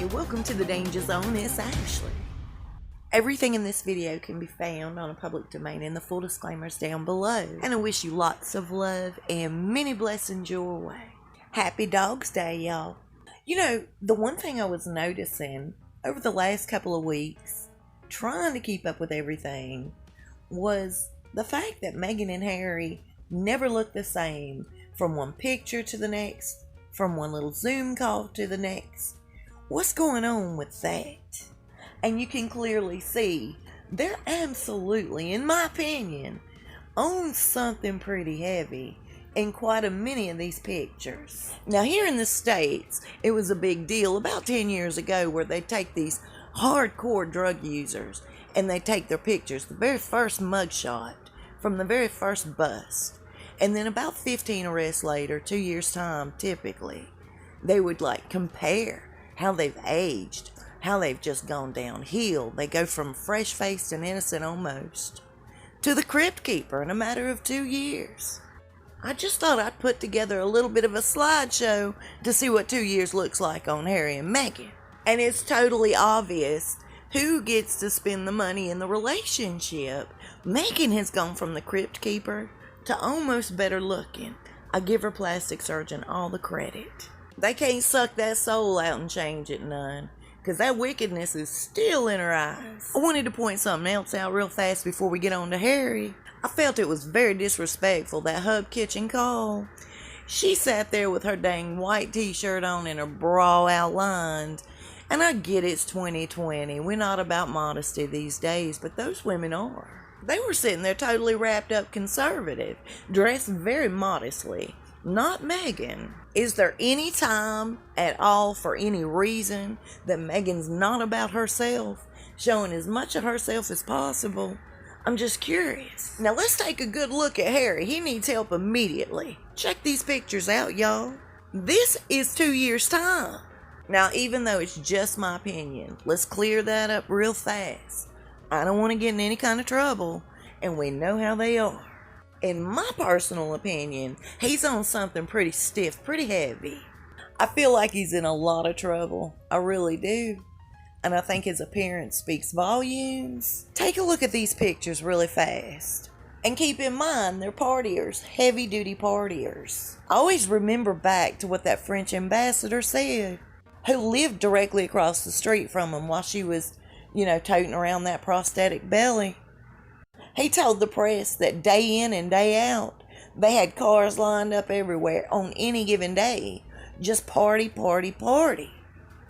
welcome to the Danger Zone. It's Ashley. Everything in this video can be found on a public domain, and the full disclaimers down below. And I wish you lots of love and many blessings your way. Happy Dog's Day, y'all. You know, the one thing I was noticing over the last couple of weeks, trying to keep up with everything, was the fact that Meghan and Harry never look the same from one picture to the next, from one little Zoom call to the next. What's going on with that? And you can clearly see they're absolutely, in my opinion, on something pretty heavy in quite a many of these pictures. Now here in the States, it was a big deal about 10 years ago where they take these hardcore drug users and they take their pictures, the very first mugshot from the very first bust. And then about 15 arrests later, 2 years time typically, they would compare how they've aged, how they've just gone downhill. They go from fresh-faced and innocent almost to the crypt keeper in a matter of 2 years. I just thought I'd put together a little bit of a slideshow to see what 2 years looks like on Harry and Meghan. And it's totally obvious who gets to spend the money in the relationship. Meghan has gone from the crypt keeper to almost better looking. I give her plastic surgeon all the credit. They can't suck that soul out and change it none, because that wickedness is still in her eyes. I wanted to point something else out real fast before we get on to Harry. I felt it was very disrespectful, that Hub Kitchen call. She sat there with her dang white t-shirt on and her bra outlined. And I get it's 2020. We're not about modesty these days, but those women are. They were sitting there totally wrapped up conservative, dressed very modestly. Not Meghan. Is there any time at all for any reason that Meghan's not about herself, showing as much of herself as possible? I'm just curious. Now let's take a good look at Harry. He needs help immediately. Check these pictures out, y'all. This is 2 years' time. Now, even though it's just my opinion, let's clear that up real fast. I don't want to get in any kind of trouble, and we know how they are. In my personal opinion, he's on something pretty stiff, pretty heavy. I feel like he's in a lot of trouble. I really do. And I think his appearance speaks volumes. Take a look at these pictures really fast. And keep in mind, they're partiers, heavy-duty partiers. I always remember back to what that French ambassador said, who lived directly across the street from him while she was, toting around that prosthetic belly. He told the press that day in and day out, they had cars lined up everywhere on any given day. Just party, party, party.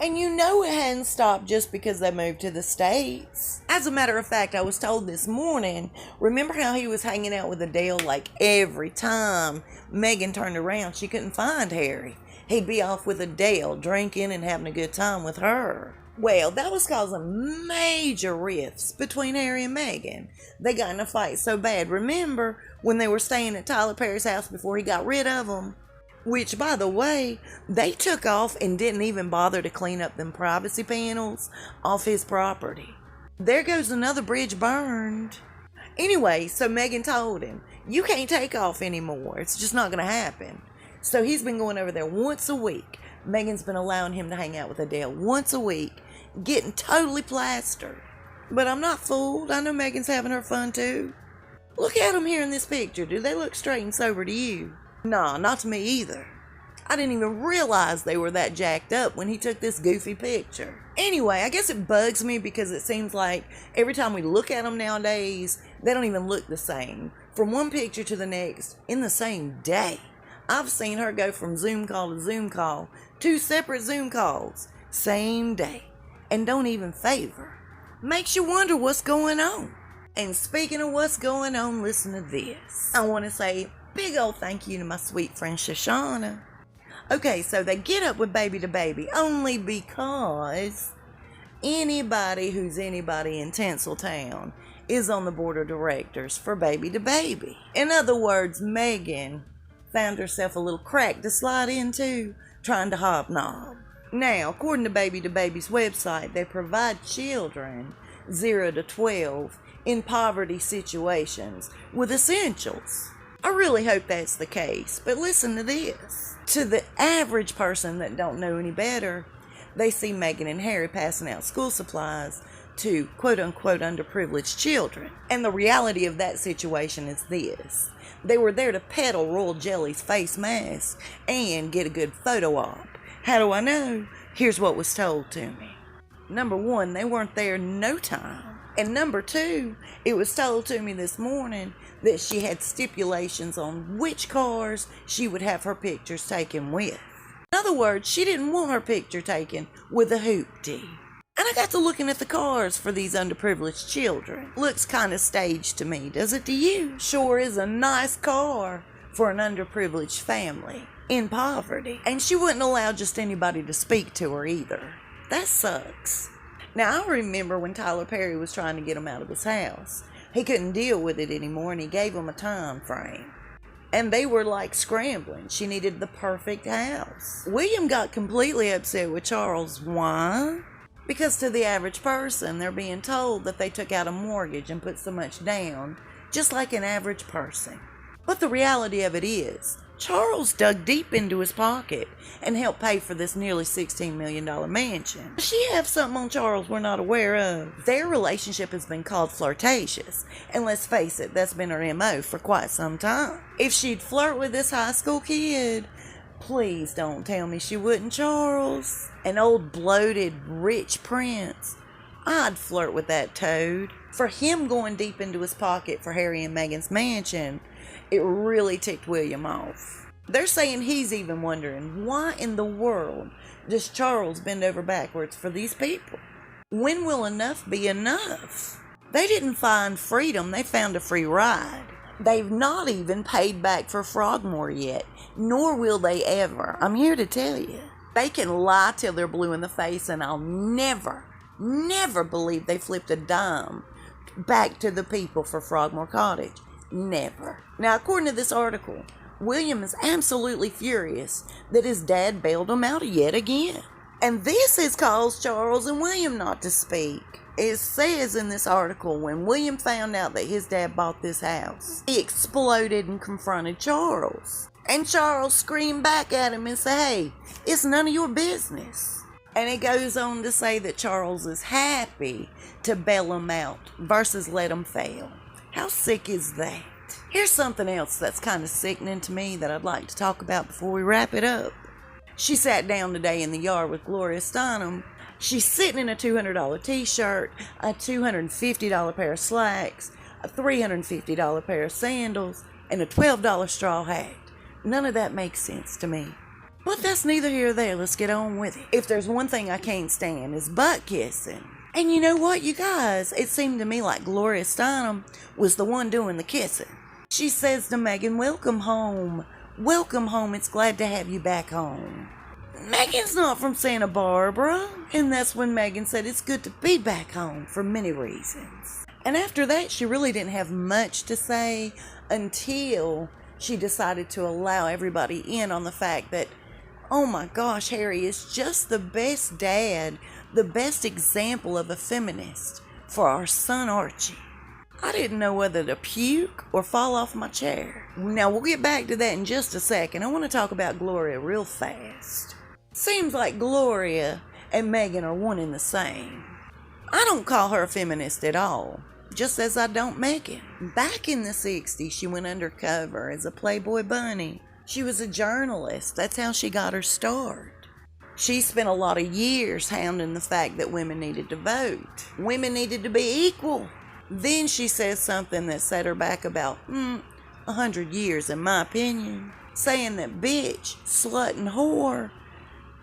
And you know it hadn't stopped just because they moved to the States. As a matter of fact, I was told this morning, remember how he was hanging out with Adele every time Meghan turned around, she couldn't find Harry. He'd be off with Adele, drinking and having a good time with her. Well, that was causing major rifts between Harry and Meghan. They got in a fight so bad. Remember when they were staying at Tyler Perry's house before he got rid of them? Which, by the way, they took off and didn't even bother to clean up them privacy panels off his property. There goes another bridge burned. Anyway, so Meghan told him, you can't take off anymore. It's just not going to happen. So he's been going over there once a week. Meghan's been allowing him to hang out with Adele once a week, getting totally plastered. But I'm not fooled. I know Meghan's having her fun too. Look at them here in this picture. Do they look straight and sober to you? Nah, not to me either. I didn't even realize they were that jacked up when he took this goofy picture. Anyway, I guess it bugs me because it seems like every time we look at them nowadays, they don't even look the same. From one picture to the next in the same day. I've seen her go from Zoom call to Zoom call, 2 separate Zoom calls, same day, and don't even favor. Makes you wonder what's going on. And speaking of what's going on, listen to this. I want to say big old thank you to my sweet friend Shoshana. Okay, so they get up with Baby to Baby only because anybody who's anybody in Tinseltown is on the board of directors for Baby to Baby. In other words, Meghan found herself a little crack to slide into, trying to hobnob. Now, according to Baby to Baby's website, they provide children 0 to 12 in poverty situations with essentials. I really hope that's the case, but listen to this. To the average person that don't know any better, they see Meghan and Harry passing out school supplies to quote-unquote underprivileged children. And the reality of that situation is this. They were there to peddle Royal Jelly's face mask and get a good photo op. How do I know? Here's what was told to me. Number one, they weren't there no time. And number two, it was told to me this morning that she had stipulations on which cars she would have her pictures taken with. In other words, she didn't want her picture taken with a hoopty. And I got to looking at the cars for these underprivileged children. Looks kind of staged to me, does it to you? Sure is a nice car for an underprivileged family in poverty. And she wouldn't allow just anybody to speak to her either. That sucks. Now, I remember when Tyler Perry was trying to get him out of his house. He couldn't deal with it anymore, and he gave him a time frame. And they were like scrambling. She needed the perfect house. William got completely upset with Charles. Why? Because to the average person, they're being told that they took out a mortgage and put so much down, just like an average person. But the reality of it is, Charles dug deep into his pocket and helped pay for this nearly $16 million mansion. Does she have something on Charles we're not aware of? Their relationship has been called flirtatious, and let's face it, that's been her MO for quite some time. If she'd flirt with this high school kid, please don't tell me she wouldn't, Charles. An old bloated rich prince. I'd flirt with that toad. For him going deep into his pocket for Harry and Meghan's mansion, it really ticked William off. They're saying he's even wondering, why in the world does Charles bend over backwards for these people? When will enough be enough? They didn't find freedom, they found a free ride. They've not even paid back for Frogmore yet, nor will they ever. I'm here to tell you. They can lie till they're blue in the face, and I'll never believe they flipped a dime back to the people for Frogmore Cottage. Never. Now, according to this article, William is absolutely furious that his dad bailed him out yet again. And this has caused Charles and William not to speak. It says in this article, when William found out that his dad bought this house, he exploded and confronted Charles. And Charles screamed back at him and said, "Hey, it's none of your business." And it goes on to say that Charles is happy to bail him out versus let him fail. How sick is that? Here's something else that's kind of sickening to me that I'd like to talk about before we wrap it up. She sat down today in the yard with Gloria Steinem. She's sitting in a $200 t-shirt, a $250 pair of slacks, a $350 pair of sandals, and a $12 straw hat. None of that makes sense to me. But that's neither here nor there. Let's get on with it. If there's one thing I can't stand, it's butt kissing. And you know what, you guys? It seemed to me like Gloria Steinem was the one doing the kissing. She says to Meghan, "Welcome home. Welcome home. It's glad to have you back home." Meghan's not from Santa Barbara. And that's when Meghan said it's good to be back home for many reasons. And after that, she really didn't have much to say until she decided to allow everybody in on the fact that, oh my gosh, Harry is just the best dad, the best example of a feminist for our son Archie. I didn't know whether to puke or fall off my chair. Now, we'll get back to that in just a second. I want to talk about Gloria real fast. Seems like Gloria and Meghan are one and the same. I don't call her a feminist at all, just as I don't Meghan. Back in the 60s, she went undercover as a Playboy bunny. She was a journalist. That's how she got her start. She spent a lot of years hounding the fact that women needed to vote. Women needed to be equal. Then she says something that set her back about 100 years, in my opinion, saying that bitch, slut, and whore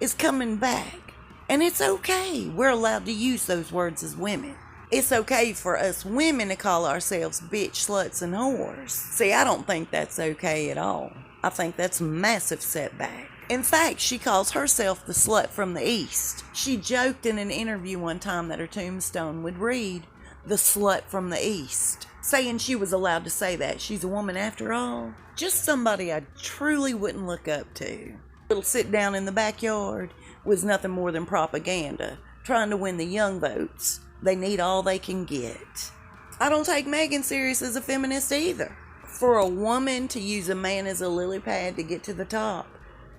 is coming back. And it's okay. We're allowed to use those words as women. It's okay for us women to call ourselves bitch, sluts, and whores. See, I don't think that's okay at all. I think that's a massive setback. In fact, she calls herself the slut from the East. She joked in an interview one time that her tombstone would read, "The slut from the East," saying she was allowed to say that. She's a woman after all. Just somebody I truly wouldn't look up to. Little sit down in the backyard was nothing more than propaganda, trying to win the young votes. They need all they can get. I don't take Meghan serious as a feminist either. For a woman to use a man as a lily pad to get to the top,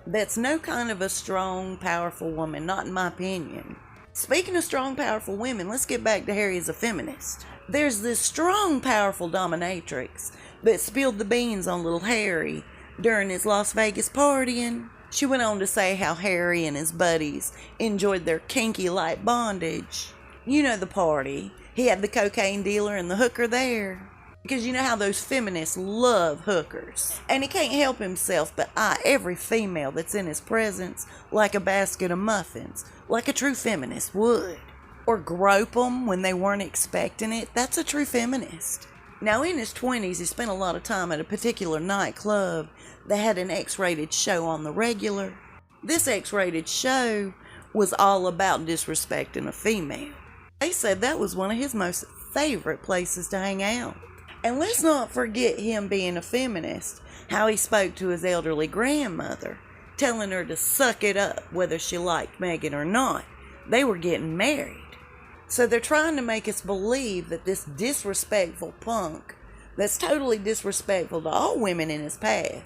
That's no kind of a strong, powerful woman, not in my opinion. Speaking of strong, powerful women, let's get back to Harry as a feminist. There's this strong, powerful dominatrix that spilled the beans on little Harry during his Las Vegas partying. She went on to say how Harry and his buddies enjoyed their kinky light bondage. You know the party. He had the cocaine dealer and the hooker there. Because you know how those feminists love hookers. And he can't help himself but eye every female that's in his presence like a basket of muffins, like a true feminist would. Or grope them when they weren't expecting it. That's a true feminist. Now, in his 20s, he spent a lot of time at a particular nightclub that had an X-rated show on the regular. This X-rated show was all about disrespecting a female. They said that was one of his most favorite places to hang out. And let's not forget him being a feminist, how he spoke to his elderly grandmother, telling her to suck it up whether she liked Meghan or not. They were getting married. So they're trying to make us believe that this disrespectful punk, that's totally disrespectful to all women in his path,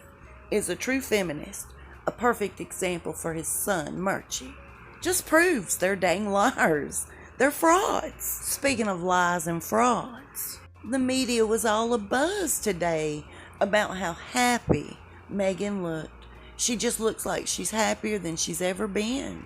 is a true feminist, a perfect example for his son, Murchie. Just proves they're dang liars. They're frauds. Speaking of lies and frauds, the media was all abuzz today about how happy Meghan looked. She just looks like she's happier than she's ever been.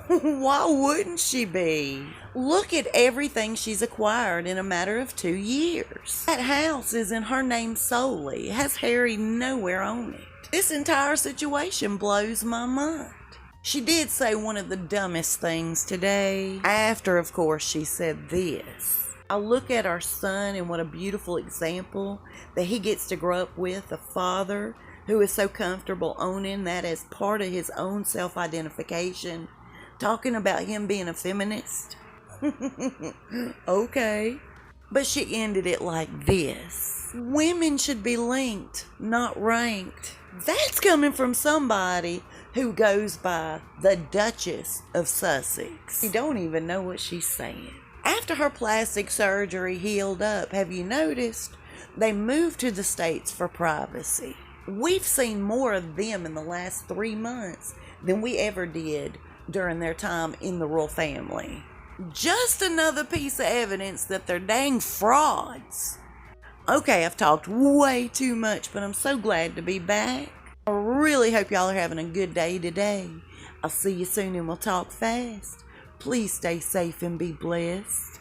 Why wouldn't she be? Look at everything she's acquired in a matter of 2 years. That house is in her name solely. It has Harry nowhere on it. This entire situation blows my mind. She did say one of the dumbest things today. After, of course, she said this. I look at our son and what a beautiful example that he gets to grow up with, a father who is so comfortable owning that as part of his own self-identification. Talking about him being a feminist. Okay. But she ended it like this. Women should be linked, not ranked. That's coming from somebody who goes by the Duchess of Sussex. You don't even know what she's saying. After her plastic surgery healed up, have you noticed? They moved to the States for privacy. We've seen more of them in the last 3 months than we ever did during their time in the royal family. Just another piece of evidence that they're dang frauds. Okay, I've talked way too much, but I'm so glad to be back. I really hope y'all are having a good day today. I'll see you soon and we'll talk fast. Please stay safe and be blessed.